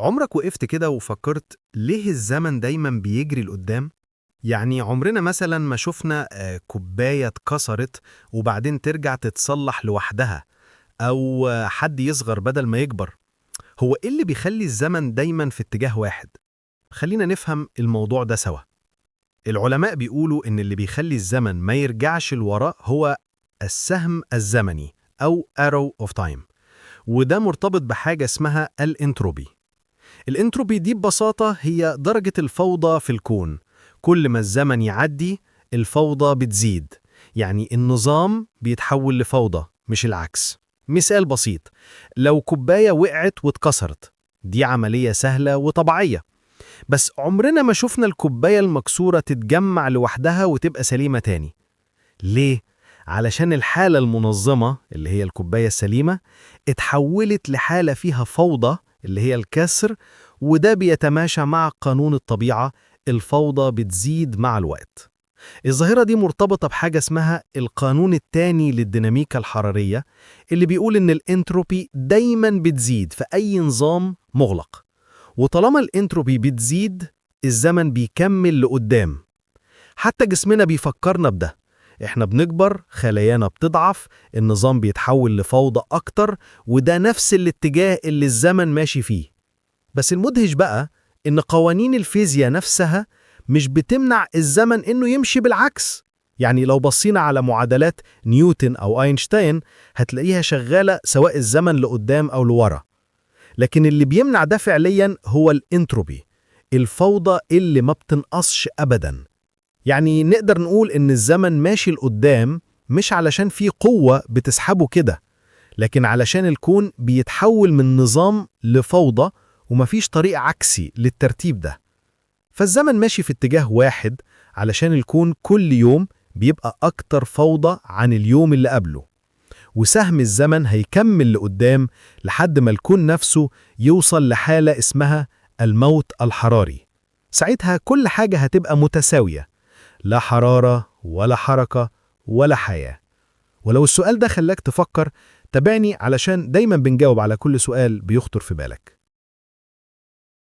عمرك وقفت كده وفكرت ليه الزمن دايما بيجري لقدام؟ يعني عمرنا مثلا ما شفنا كوباية اتكسرت وبعدين ترجع تتصلح لوحدها، أو حد يصغر بدل ما يكبر. هو إيه اللي بيخلي الزمن دايما في اتجاه واحد؟ خلينا نفهم الموضوع ده سوا. العلماء بيقولوا إن اللي بيخلي الزمن ما يرجعش لوراء هو السهم الزمني أو arrow of time، وده مرتبط بحاجة اسمها الانتروبي. الانتروبي دي ببساطة هي درجة الفوضى في الكون. كل ما الزمن يعدي الفوضى بتزيد، يعني النظام بيتحول لفوضى مش العكس. مثال بسيط: لو كوباية وقعت واتكسرت، دي عملية سهلة وطبيعية، بس عمرنا ما شفنا الكوباية المكسورة تتجمع لوحدها وتبقى سليمة تاني. ليه؟ علشان الحالة المنظمة اللي هي الكوباية السليمة اتحولت لحالة فيها فوضى اللي هي الكسر، وده بيتماشى مع قانون الطبيعة. الفوضى بتزيد مع الوقت. الظاهرة دي مرتبطة بحاجة اسمها القانون الثاني للديناميكا الحرارية، اللي بيقول إن الانتروبي دايماً بتزيد في أي نظام مغلق، وطالما الانتروبي بتزيد الزمن بيكمل لقدام. حتى جسمنا بيفكرنا بده، احنا بنكبر، خلايانا بتضعف، النظام بيتحول لفوضى أكتر، وده نفس الاتجاه اللي الزمن ماشي فيه. بس المدهش بقى إن قوانين الفيزياء نفسها مش بتمنع الزمن إنه يمشي بالعكس. يعني لو بصينا على معادلات نيوتن أو أينشتاين هتلاقيها شغالة سواء الزمن لقدام أو لورا. لكن اللي بيمنع ده فعليا هو الانتروبي، الفوضى اللي ما بتنقصش أبدا. يعني نقدر نقول إن الزمن ماشي لقدام مش علشان في قوة بتسحبه كده، لكن علشان الكون بيتحول من نظام لفوضى، ومفيش طريق عكسي للترتيب ده. فالزمن ماشي في اتجاه واحد علشان الكون كل يوم بيبقى أكتر فوضى عن اليوم اللي قبله، وسهم الزمن هيكمل لقدام لحد ما الكون نفسه يوصل لحالة اسمها الموت الحراري. ساعتها كل حاجة هتبقى متساوية، لا حرارة ولا حركة ولا حياة. ولو السؤال ده خلاك تفكر، تابعني علشان دايما بنجاوب على كل سؤال بيخطر في بالك.